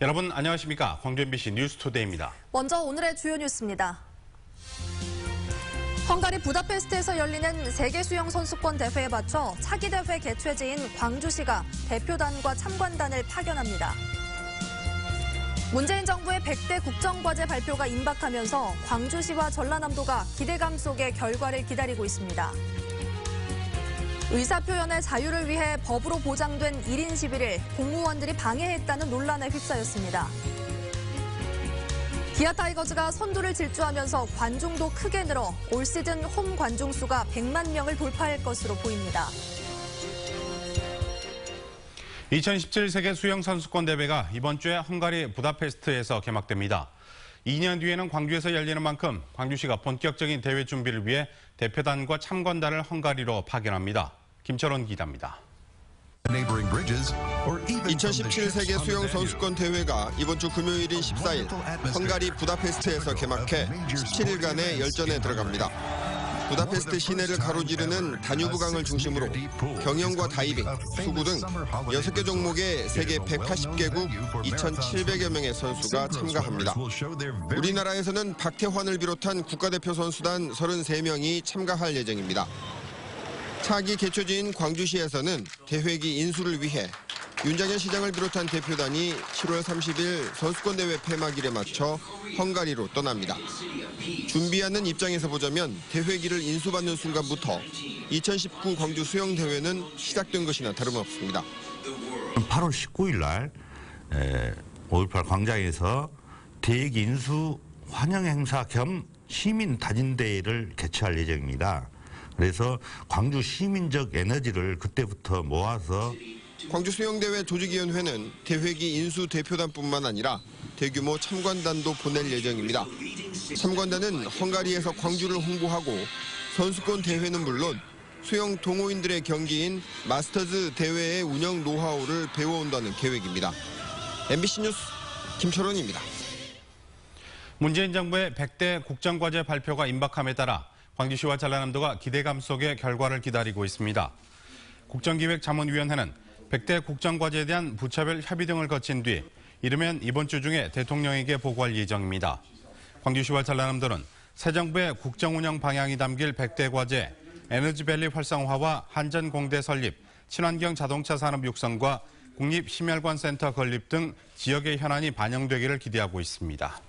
여러분 안녕하십니까? 광주 MBC 뉴스투데이입니다. 먼저 오늘의 주요 뉴스입니다. 헝가리 부다페스트에서 열리는 세계수영선수권 대회에 맞춰 차기대회 개최지인 광주시가 대표단과 참관단을 파견합니다. 문재인 정부의 100대 국정과제 발표가 임박하면서 광주시와 전라남도가 기대감 속에 결과를 기다리고 있습니다. 의사표현의 자유를 위해 법으로 보장된 1인 시위를 공무원들이 방해했다는 논란에 휩싸였습니다. 기아 타이거즈가 선두를 질주하면서 관중도 크게 늘어 올 시즌 홈 관중 수가 100만 명을 돌파할 것으로 보입니다. 2017 세계 수영 선수권 대회가 이번 주에 헝가리 부다페스트에서 개막됩니다. 2년 뒤에는 광주에서 열리는 만큼 광주시가 본격적인 대회 준비를 위해 대표단과 참관단을 헝가리로 파견합니다. 김철원 기자입니다. 2017 세계 수영 선수권 대회가 이번 주 금요일인 14일 헝가리 부다페스트에서 개막해 17일간의 열전에 들어갑니다. 부다페스트 시내를 가로지르는 다뉴브강을 중심으로 경영과 다이빙, 수구 등 6개 종목의 세계 180개국 2,700여 명의 선수가 참가합니다. 우리나라에서는 박태환을 비롯한 국가대표 선수단 33명이 참가할 예정입니다. 차기 개최지인 광주시에서는 대회기 인수를 위해 윤장현 시장을 비롯한 대표단이 7월 30일 선수권대회 폐막일에 맞춰 헝가리로 떠납니다. 준비하는 입장에서 보자면 대회기를 인수받는 순간부터 2019 광주 수영대회는 시작된 것이나 다름없습니다. 8월 19일 날 5.18 광장에서 대회기 인수 환영 행사 겸 시민 다진대회를 개최할 예정입니다. 그래서 광주 시민적 에너지를 그때부터 모아서 광주 수영대회 조직위원회는 대회기 인수 대표단뿐만 아니라 대규모 참관단도 보낼 예정입니다. 참관단은 헝가리에서 광주를 홍보하고 선수권 대회는 물론 수영 동호인들의 경기인 마스터즈 대회의 운영 노하우를 배워온다는 계획입니다. MBC 뉴스 김철원입니다. 문재인 정부의 100대 국정과제 발표가 임박함에 따라 광주시와 전라남도가 기대감 속에 결과를 기다리고 있습니다. 국정기획자문위원회는 100대 국정과제에 대한 부처별 협의 등을 거친 뒤 이르면 이번 주 중에 대통령에게 보고할 예정입니다. 광주시와 전라남도는 새 정부의 국정운영 방향이 담길 100대 과제, 에너지밸리 활성화와 한전공대 설립, 친환경 자동차 산업 육성과 국립심혈관센터 건립 등 지역의 현안이 반영되기를 기대하고 있습니다.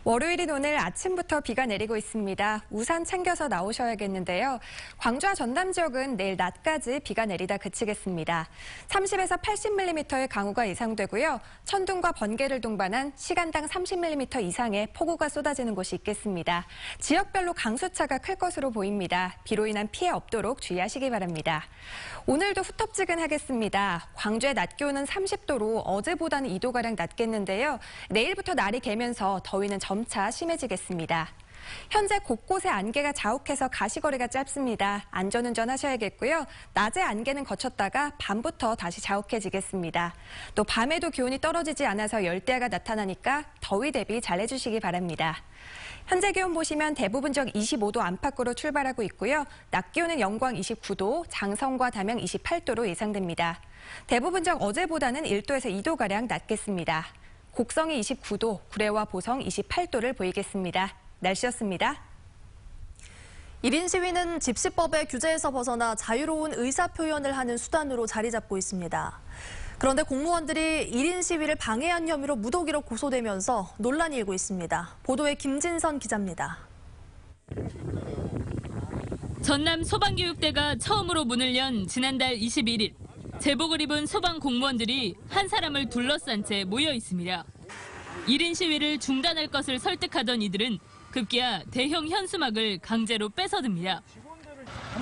월요일인 오늘 아침부터 비가 내리고 있습니다. 우산 챙겨서 나오셔야겠는데요. 광주와 전남 지역은 내일 낮까지 비가 내리다 그치겠습니다. 30에서 80mm의 강우가 예상되고요. 천둥과 번개를 동반한 시간당 30mm 이상의 폭우가 쏟아지는 곳이 있겠습니다. 지역별로 강수차가 클 것으로 보입니다. 비로 인한 피해 없도록 주의하시기 바랍니다. 오늘도 후텁지근하겠습니다. 광주의 낮 기온은 30도로 어제보다는 2도가량 낮겠는데요. 내일부터 날이 개면서 더위는 점차 심해지겠습니다. 현재 곳곳에 안개가 자욱해서 가시거리가 짧습니다. 안전운전 하셔야겠고요. 낮에 안개는 거쳤다가 밤부터 다시 자욱해지겠습니다. 또 밤에도 기온이 떨어지지 않아서 열대야가 나타나니까 더위 대비 잘 해주시기 바랍니다. 현재 기온 보시면 대부분적 25도 안팎으로 출발하고 있고요. 낮 기온은 영광 29도, 장성과 담양 28도로 예상됩니다. 대부분적 어제보다는 1도에서 2도가량 낮겠습니다. 곡성이 29도, 구례와 보성 28도를 보이겠습니다. 날씨였습니다. 1인 시위는 집시법의 규제에서 벗어나 자유로운 의사표현을 하는 수단으로 자리 잡고 있습니다. 그런데 공무원들이 1인 시위를 방해한 혐의로 무더기로 고소되면서 논란이 일고 있습니다. 보도에 김진선 기자입니다. 전남 소방교육대가 처음으로 문을 연 지난달 21일. 제복을 입은 소방 공무원들이 한 사람을 둘러싼 채 모여 있습니다. 1인 시위를 중단할 것을 설득하던 이들은 급기야 대형 현수막을 강제로 뺏어듭니다.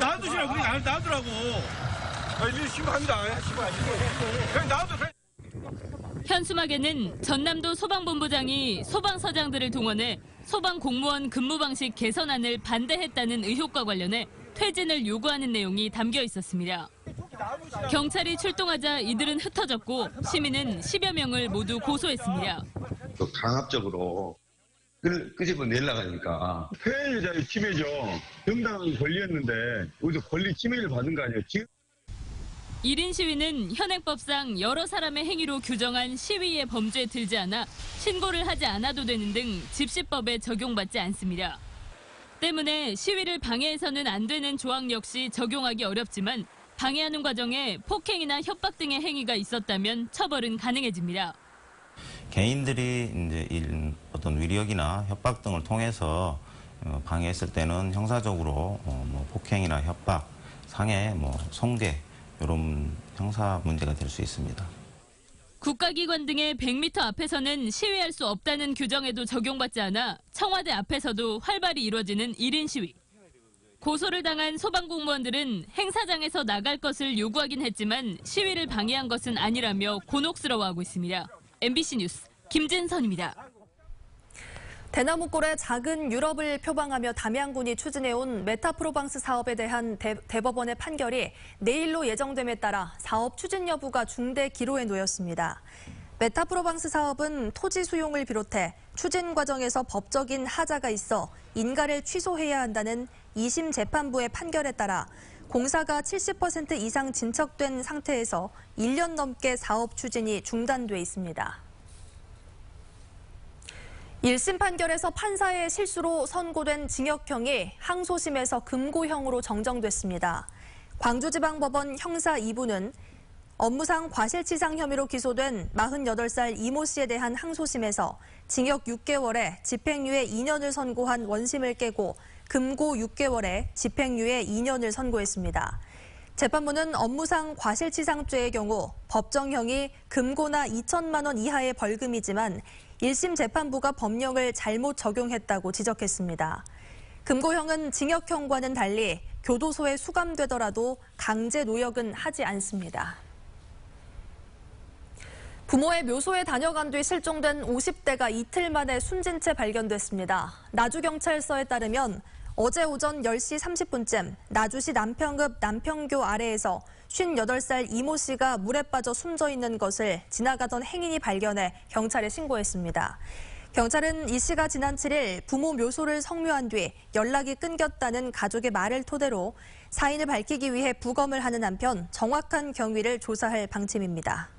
놔두시라고 그래 놔두라고. 이제 시위합니다. 그냥 놔둬. 현수막에는 전남도 소방본부장이 소방서장들을 동원해 소방 공무원 근무 방식 개선안을 반대했다는 의혹과 관련해 퇴진을 요구하는 내용이 담겨 있었습니다. 경찰이 출동하자 이들은 흩어졌고 시민은 10여 명을 모두 고소했습니다. 또 강압적으로 끄집어내려고 하니까. 표현의 자유 침해죠. 정당한 권리였는데 여기서 권리 침해를 받은 거 아니에요. 지금 1인 시위는 현행법상 여러 사람의 행위로 규정한 시위의 범죄에 들지 않아 신고를 하지 않아도 되는 등 집시법에 적용받지 않습니다. 때문에 시위를 방해해서는 안 되는 조항 역시 적용하기 어렵지만 방해하는 과정에 폭행이나 협박 등의 행위가 있었다면 처벌은 가능해집니다. 개인들이 이제 어떤 위력이나 협박 등을 통해서 방해했을 때는 형사적으로 폭행이나 협박, 상해, 성괴 이런 형사 문제가 될 수 있습니다. 국가기관 등의 100m 앞에서는 시위할 수 없다는 규정에도 적용받지 않아 청와대 앞에서도 활발히 이루어지는 1인 시위. 고소를 당한 소방공무원들은 행사장에서 나갈 것을 요구하긴 했지만 시위를 방해한 것은 아니라며 곤혹스러워하고 있습니다. MBC 뉴스 김진선입니다. 대나무골의 작은 유럽을 표방하며 담양군이 추진해온 메타프로방스 사업에 대한 대법원의 판결이 내일로 예정됨에 따라 사업 추진 여부가 중대 기로에 놓였습니다. 메타프로방스 사업은 토지 수용을 비롯해 추진 과정에서 법적인 하자가 있어 인가를 취소해야 한다는 2심 재판부의 판결에 따라 공사가 70% 이상 진척된 상태에서 1년 넘게 사업 추진이 중단돼 있습니다. 1심 판결에서 판사의 실수로 선고된 징역형이 항소심에서 금고형으로 정정됐습니다. 광주지방법원 형사 2부는 업무상 과실치상 혐의로 기소된 48살 이모 씨에 대한 항소심에서 징역 6개월에 집행유예 2년을 선고한 원심을 깨고 금고 6개월에 집행유예 2년을 선고했습니다. 재판부는 업무상 과실치상죄의 경우 법정형이 금고나 2천만 원 이하의 벌금이지만 1심 재판부가 법령을 잘못 적용했다고 지적했습니다. 금고형은 징역형과는 달리 교도소에 수감되더라도 강제 노역은 하지 않습니다. 부모의 묘소에 다녀간 뒤 실종된 50대가 이틀 만에 숨진 채 발견됐습니다. 나주경찰서에 따르면 어제 오전 10시 30분쯤 나주시 남평읍 남평교 아래에서 58살 이모 씨가 물에 빠져 숨져 있는 것을 지나가던 행인이 발견해 경찰에 신고했습니다. 경찰은 이 씨가 지난 7일 부모 묘소를 성묘한 뒤 연락이 끊겼다는 가족의 말을 토대로 사인을 밝히기 위해 부검을 하는 한편 정확한 경위를 조사할 방침입니다.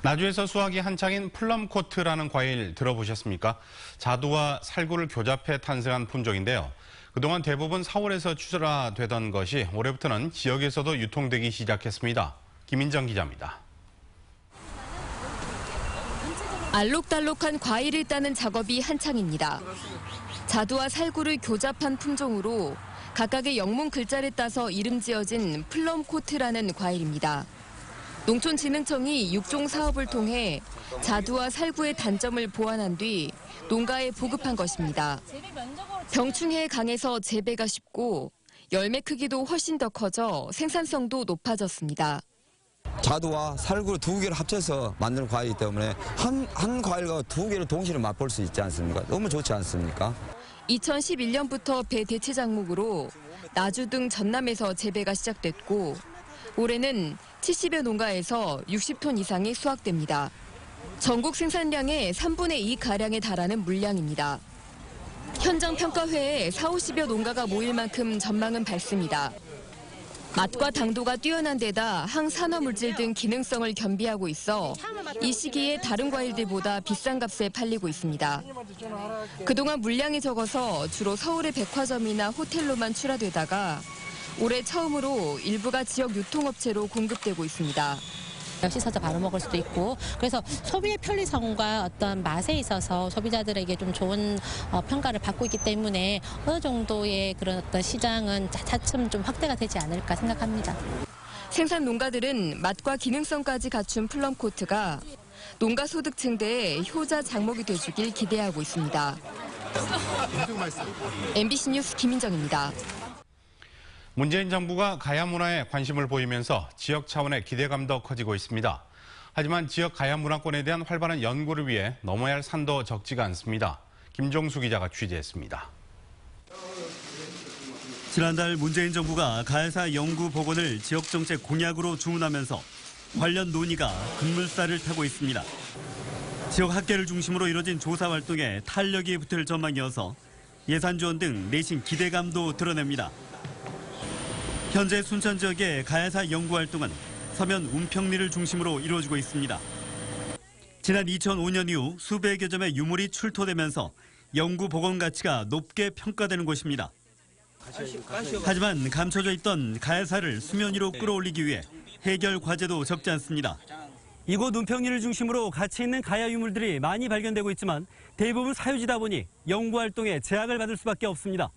나주에서 수확이 한창인 플럼코트라는 과일 들어보셨습니까? 자두와 살구를 교잡해 탄생한 품종인데요. 그동안 대부분 서울에서 출하되던 것이 올해부터는 지역에서도 유통되기 시작했습니다. 김인정 기자입니다. 알록달록한 과일을 따는 작업이 한창입니다. 자두와 살구를 교잡한 품종으로 각각의 영문 글자를 따서 이름 지어진 플럼코트라는 과일입니다. 농촌진흥청이 육종 사업을 통해 자두와 살구의 단점을 보완한 뒤 농가에 보급한 것입니다. 병충해에 강해서 재배가 쉽고 열매 크기도 훨씬 더 커져 생산성도 높아졌습니다. 자두와 살구를 두 개를 합쳐서 만드는 과일이기 때문에 한 과일과 두 개를 동시에 맛볼 수 있지 않습니까? 너무 좋지 않습니까? 2011년부터 배 대체 작물로 나주 등 전남에서 재배가 시작됐고 올해는 70여 농가에서 60톤 이상이 수확됩니다. 전국 생산량의 3분의 2가량에 달하는 물량입니다. 현장 평가회에 40~50여 농가가 모일 만큼 전망은 밝습니다. 맛과 당도가 뛰어난 데다 항산화물질 등 기능성을 겸비하고 있어 이 시기에 다른 과일들보다 비싼 값에 팔리고 있습니다. 그동안 물량이 적어서 주로 서울의 백화점이나 호텔로만 출하되다가 올해 처음으로 일부가 지역 유통업체로 공급되고 있습니다. 씻어서 바로 먹을 수도 있고 그래서 소비의 편리성과 어떤 맛에 있어서 소비자들에게 좀 좋은 평가를 받고 있기 때문에 어느 정도의 그런 어떤 시장은 차츰 좀 확대가 되지 않을까 생각합니다. 생산 농가들은 맛과 기능성까지 갖춘 플럼코트가 농가 소득 증대에 효자 작목이 돼주길 기대하고 있습니다. MBC 뉴스 김인정입니다. 문재인 정부가 가야 문화에 관심을 보이면서 지역 차원의 기대감도 커지고 있습니다. 하지만 지역 가야 문화권에 대한 활발한 연구를 위해 넘어야 할 산도 적지가 않습니다. 김종수 기자가 취재했습니다. 지난달 문재인 정부가 가야사 연구 복원을 지역정책 공약으로 주문하면서 관련 논의가 급물살을 타고 있습니다. 지역 학계를 중심으로 이뤄진 조사 활동에 탄력이 붙을 전망이어서 예산 지원 등 내신 기대감도 드러냅니다. 현재 순천 지역의 가야사 연구 활동은 서면 운평리를 중심으로 이루어지고 있습니다. 지난 2005년 이후 수백여 점의 유물이 출토되면서 연구 보건 가치가 높게 평가되는 곳입니다. 하지만 감춰져 있던 가야사를 수면 위로 끌어올리기 위해 해결 과제도 적지 않습니다. 이곳 운평리를 중심으로 가치 있는 가야 유물들이 많이 발견되고 있지만 대부분 사유지다 보니 연구 활동에 제약을 받을 수밖에 없습니다.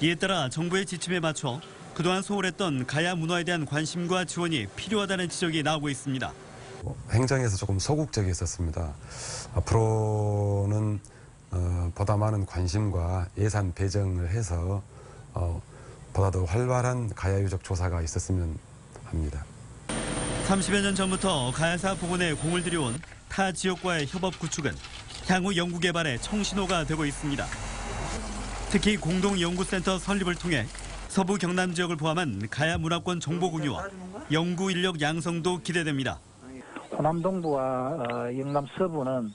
이에 따라 정부의 지침에 맞춰 그동안 소홀했던 가야 문화에 대한 관심과 지원이 필요하다는 지적이 나오고 있습니다. 행정에서 조금 소극적이었습니다. 앞으로는 보다 많은 관심과 예산 배정을 해서 보다 더 활발한 가야유적 조사가 있었으면 합니다. 30여 년 전부터 가야사 복원에 공을 들여온 타 지역과의 협업 구축은 향후 연구 개발의 청신호가 되고 있습니다. 특히 공동연구센터 설립을 통해 서부 경남 지역을 포함한 가야 문화권 정보 공유와 연구 인력 양성도 기대됩니다. 호남 동부와 영남 서부는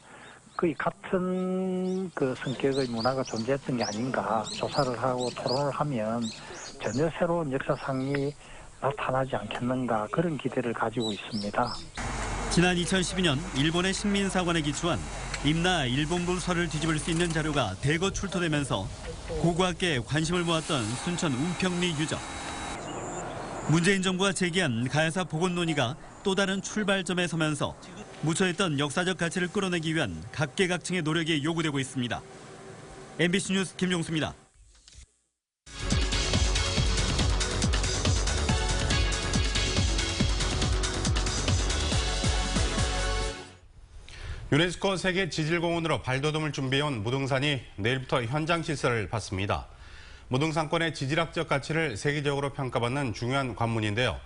거의 같은 성격의 문화가 존재했던 게 아닌가 조사를 하고 토론을 하면 전혀 새로운 역사상이 나타나지 않겠는가 그런 기대를 가지고 있습니다. 지난 2012년 일본의 식민사관에 기초한 임나 일본부서를 뒤집을 수 있는 자료가 대거 출토되면서 고고학계에 관심을 모았던 순천 운평리 유적. 문재인 정부가 제기한 가야사 복원 논의가 또 다른 출발점에 서면서 묻혀있던 역사적 가치를 끌어내기 위한 각계각층의 노력이 요구되고 있습니다. MBC 뉴스 김종수입니다. 유네스코 세계 지질공원으로 발돋움을 준비해온 무등산이 내일부터 현장 실사를 받습니다. 무등산권의 지질학적 가치를 세계적으로 평가받는 중요한 관문인데요.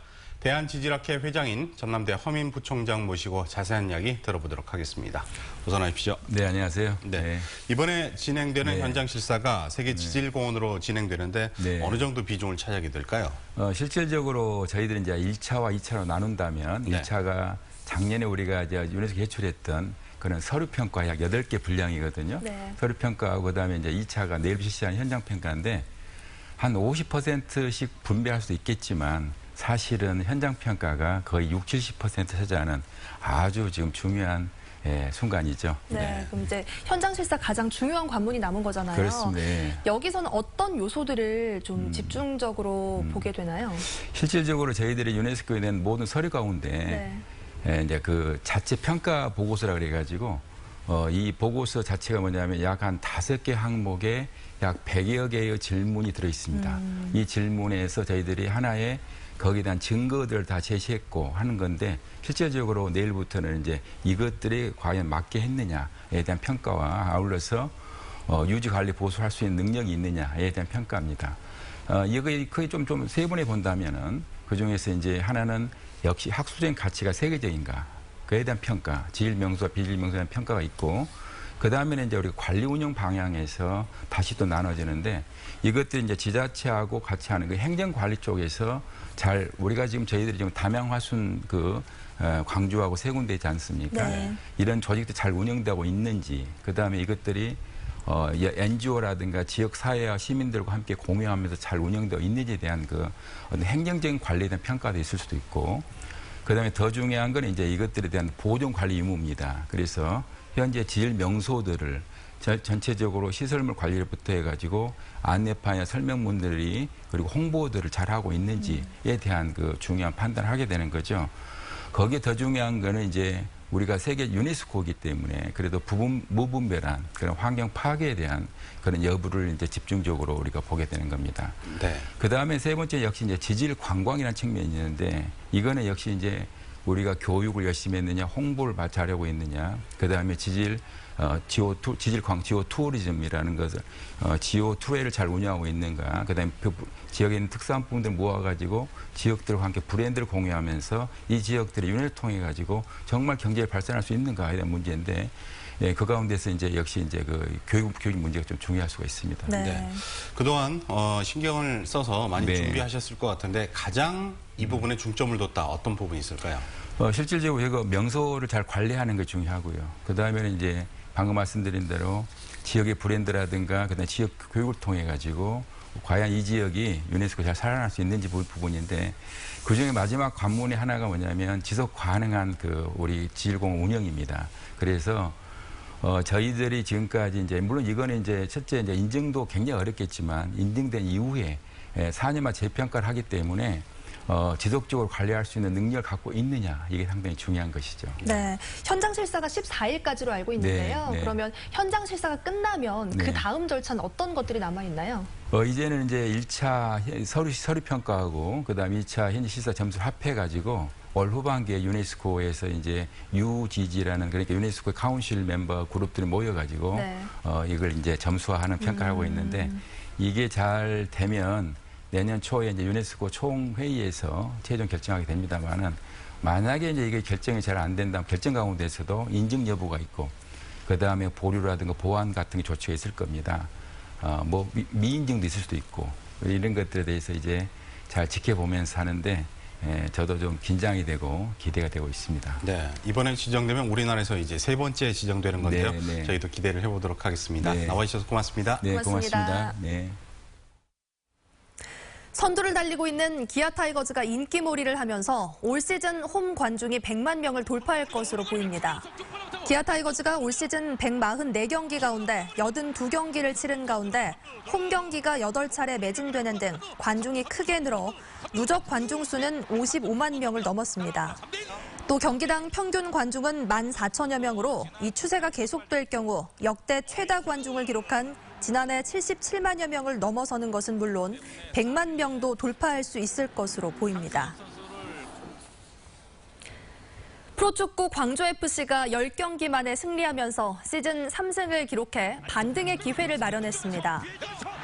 대한지질학회 회장인 전남대 허민 부총장 모시고 자세한 이야기 들어보도록 하겠습니다. 어서 나십시오. 네, 안녕하세요. 네. 이번에 진행되는 현장 실사가 세계 지질공원으로 진행되는데 어느 정도 비중을 차지하게 될까요? 실질적으로 저희들이 이제 1차와 2차로 나눈다면 1차가 작년에 우리가 이제 유네스코 개출했던 그런 서류평가 약 8개 분량이거든요. 서류평가하고 그다음에 이제 2차가 내일 실시한 현장평가인데 한 50%씩 분배할 수도 있겠지만 사실은 현장평가가 거의 60-70% 차지하는 아주 지금 중요한 순간이죠. 네, 그럼 이제 현장 실사 가장 중요한 관문이 남은 거잖아요. 그렇습니다. 여기서는 어떤 요소들을 좀 집중적으로 보게 되나요? 실질적으로 저희들이 유네스코에 낸 모든 서류 가운데 이제 그 자체 평가 보고서라 그래가지고 이 보고서 자체가 뭐냐면 약 한 5개 항목에 약 100여 개의 질문이 들어 있습니다. 이 질문에서 저희들이 하나의 거기에 대한 증거들을 다 제시했고 하는 건데 실질적으로 내일부터는 이제 이것들이 과연 맞게 했느냐에 대한 평가와 아울러서 유지 관리 보수할 수 있는 능력이 있느냐에 대한 평가입니다. 이거 거의 좀 세분해 본다면은 그 중에서 이제 하나는 역시 학술적인 가치가 세계적인가 그에 대한 평가, 지질명소와 비질명소에 대한 평가가 있고 그 다음에는 이제 우리 관리 운영 방향에서 다시 또 나눠지는데 이것들이 이제 지자체하고 같이 하는 그 행정 관리 쪽에서 잘 우리가 지금 저희들이 지금 담양화순 광주하고 세 군데 있지 않습니까? 이런 조직도 잘 운영되고 있는지 그 다음에 이것들이 NGO라든가 지역사회와 시민들과 함께 공유하면서 잘 운영되어 있는지에 대한 그 어떤 행정적인 관리에 대한 평가도 있을 수도 있고 그다음에 더 중요한 건 이제 이것들에 대한 보존 관리 의무입니다. 그래서 현재 지질 명소들을 전체적으로 시설물 관리부터 해가지고 안내판이나 설명문들이 그리고 홍보들을 잘 하고 있는지에 대한 그 중요한 판단을 하게 되는 거죠. 거기에 더 중요한 거는 이제 우리가 세계 유네스코이기 때문에 그래도 무분별한 그런 환경 파괴에 대한 그런 여부를 이제 집중적으로 우리가 보게 되는 겁니다. 그 다음에 세 번째 역시 이제 지질 관광이라는 측면이 있는데 이거는 역시 이제 우리가 교육을 열심히 했느냐, 홍보를 잘하고 있느냐, 그 다음에 지질 투어리즘이라는 것을 지오 투어를 잘 운영하고 있는가, 그 다음에 그 지역에 있는 특수한 부분들 모아가지고 지역들과 함께 브랜드를 공유하면서 이 지역들이 윤회를 통해 가지고 정말 경제를 발전할 수 있는가에 대한 문제인데 그 가운데서 이제 역시 이제 그 교육 문제가 좀 중요할 수가 있습니다. 그동안 신경을 써서 많이 준비하셨을 것 같은데 가장 이 부분에 중점을 뒀다 어떤 부분이 있을까요? 실질적으로 이거 명소를 잘 관리하는 게 중요하고요. 그 다음에는 이제 방금 말씀드린 대로 지역의 브랜드라든가 그다음에 지역 교육을 통해 가지고 과연 이 지역이 유네스코 잘 살아날 수 있는지 부분인데 그중에 마지막 관문의 하나가 뭐냐면 지속 가능한 그 우리 지일공 운영입니다. 그래서 저희들이 지금까지 이제 물론 이거는 이제 첫째 이제 인증도 굉장히 어렵겠지만 인증된 이후에 4년만 재평가를 하기 때문에 지속적으로 관리할 수 있는 능력을 갖고 있느냐 이게 상당히 중요한 것이죠. 네, 현장 실사가 14일까지로 알고 있는데요. 네. 그러면 현장 실사가 끝나면 네. 그 다음 절차는 어떤 것들이 남아 있나요? 이제는 이제 1차 서류 평가하고 그다음 2차 현지 실사 점수를 합해가지고 올 후반기에 유네스코에서 이제 UGG라는 그러니까 유네스코 카운실 멤버 그룹들이 모여가지고 네. 이걸 이제 점수화하는 평가를 하고 있는데 이게 잘 되면 내년 초에 이제 유네스코 총회의에서 최종 결정하게 됩니다만은 만약에 이제 이게 결정이 잘 안 된다면 결정 가운데서도 인증 여부가 있고 그 다음에 보류라든가 보완 같은 게 조치가 있을 겁니다. 뭐 미인증도 있을 수도 있고 이런 것들에 대해서 이제 잘 지켜보면서 하는데 저도 좀 긴장이 되고 기대가 되고 있습니다. 네, 이번에 지정되면 우리나라에서 이제 3번째 지정되는 건데요. 네, 네. 저희도 기대를 해보도록 하겠습니다. 네. 나와주셔서 고맙습니다. 네, 고맙습니다. 고맙습니다. 네. 선두를 달리고 있는 기아 타이거즈가 인기몰이를 하면서 올 시즌 홈 관중이 100만 명을 돌파할 것으로 보입니다. 기아 타이거즈가 올 시즌 144경기 가운데 82경기를 치른 가운데 홈 경기가 8차례 매진되는 등 관중이 크게 늘어 누적 관중 수는 55만 명을 넘었습니다. 또 경기당 평균 관중은 14,000여 명으로 이 추세가 계속될 경우 역대 최다 관중을 기록한 지난해 77만여 명을 넘어서는 것은 물론 100만 명도 돌파할 수 있을 것으로 보입니다. 프로축구 광주FC가 10경기 만에 승리하면서 시즌 3승을 기록해 반등의 기회를 마련했습니다.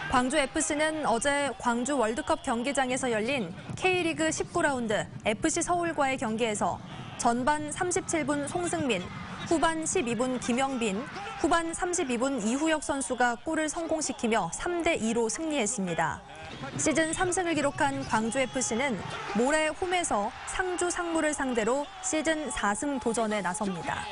광주FC는 어제 광주 월드컵 경기장에서 열린 K리그 19라운드 FC 서울과의 경기에서 전반 37분 송승민, 후반 12분 김영빈, 후반 32분 이후혁 선수가 골을 성공시키며 3대2로 승리했습니다. 시즌 3승을 기록한 광주FC는 모레 홈에서 상주 상무를 상대로 시즌 4승 도전에 나섭니다.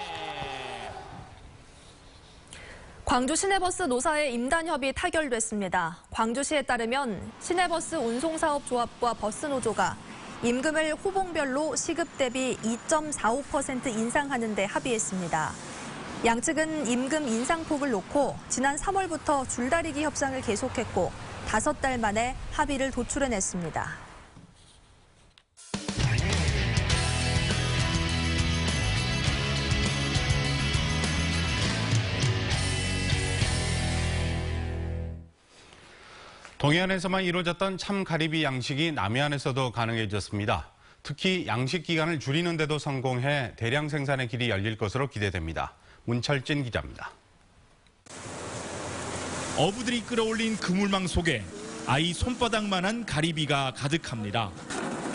광주 시내버스 노사의 임단협이 타결됐습니다. 광주시에 따르면 시내버스 운송사업조합과 버스노조가 임금을 호봉별로 시급 대비 2.45% 인상하는 데 합의했습니다. 양측은 임금 인상폭을 놓고 지난 3월부터 줄다리기 협상을 계속했고 5달 만에 합의를 도출해냈습니다. 동해안에서만 이루어졌던 참가리비 양식이 남해안에서도 가능해졌습니다. 특히 양식 기간을 줄이는 데도 성공해 대량 생산의 길이 열릴 것으로 기대됩니다. 문철진 기자입니다. 어부들이 끌어올린 그물망 속에 아이 손바닥만한 가리비가 가득합니다.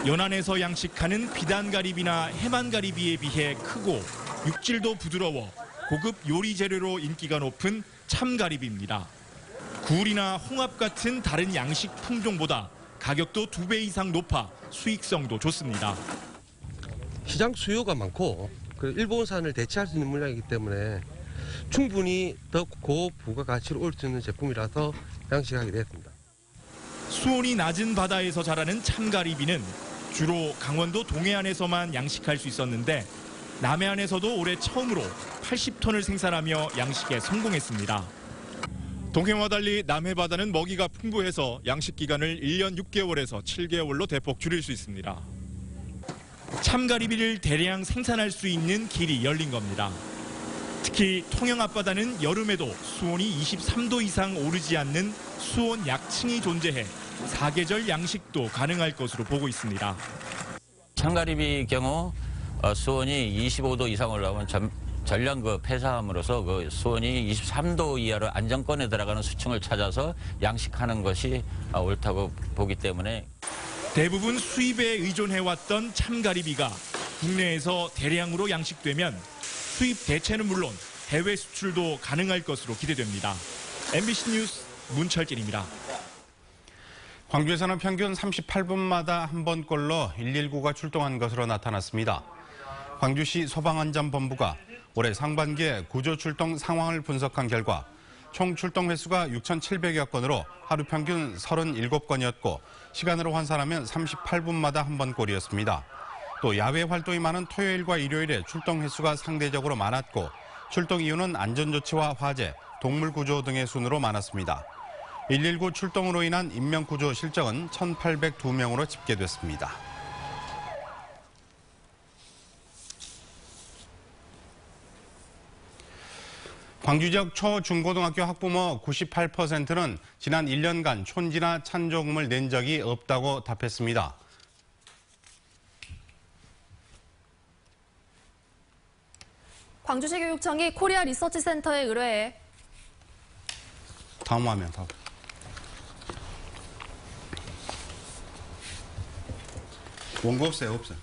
연안에서 양식하는 비단가리비나 해만가리비에 비해 크고 육질도 부드러워 고급 요리 재료로 인기가 높은 참가리비입니다. 굴이나 홍합 같은 다른 양식 품종보다 가격도 2배 이상 높아 수익성도 좋습니다. 시장 수요가 많고 일본산을 대체할 수 있는 물량이기 때문에 충분히 더 고부가가치를 올 수 있는 제품이라서 양식하게 됐습니다. 수온이 낮은 바다에서 자라는 참가리비는 주로 강원도 동해안에서만 양식할 수 있었는데 남해안에서도 올해 처음으로 80톤을 생산하며 양식에 성공했습니다. 동해와 달리 남해바다는 먹이가 풍부해서 양식 기간을 1년 6개월에서 7개월로 대폭 줄일 수 있습니다. 참가리비를 대량 생산할 수 있는 길이 열린 겁니다. 특히 통영 앞바다는 여름에도 수온이 23도 이상 오르지 않는 수온 약층이 존재해 사계절 양식도 가능할 것으로 보고 있습니다. 참가리비 경우 수온이 25도 이상 올라오면 전량 폐사함으로써 수온이 23도 이하로 안정권에 들어가는 수층을 찾아서 양식하는 것이 옳다고 보기 때문에 대부분 수입에 의존해왔던 참가리비가 국내에서 대량으로 양식되면 수입 대체는 물론 해외 수출도 가능할 것으로 기대됩니다. MBC 뉴스 문철진입니다. 광주에서는 평균 38분마다 한 번꼴로 119가 출동한 것으로 나타났습니다. 광주시 소방안전본부가 올해 상반기에 구조 출동 상황을 분석한 결과 총 출동 횟수가 6,700여 건으로 하루 평균 37건이었고 시간으로 환산하면 38분마다 한 번꼴이었습니다. 또 야외 활동이 많은 토요일과 일요일에 출동 횟수가 상대적으로 많았고 출동 이유는 안전조치와 화재, 동물 구조 등의 순으로 많았습니다. 119 출동으로 인한 인명구조 실적은 1,802명으로 집계됐습니다. 광주 지역 초, 중고등학교 학부모 98%는 지난 1년간 촌지나 찬조금을 낸 적이 없다고 답했습니다. 광주시 교육청이 코리아 리서치 센터에 의뢰해 다음 화면 다음. 원고 없어요, 없어요.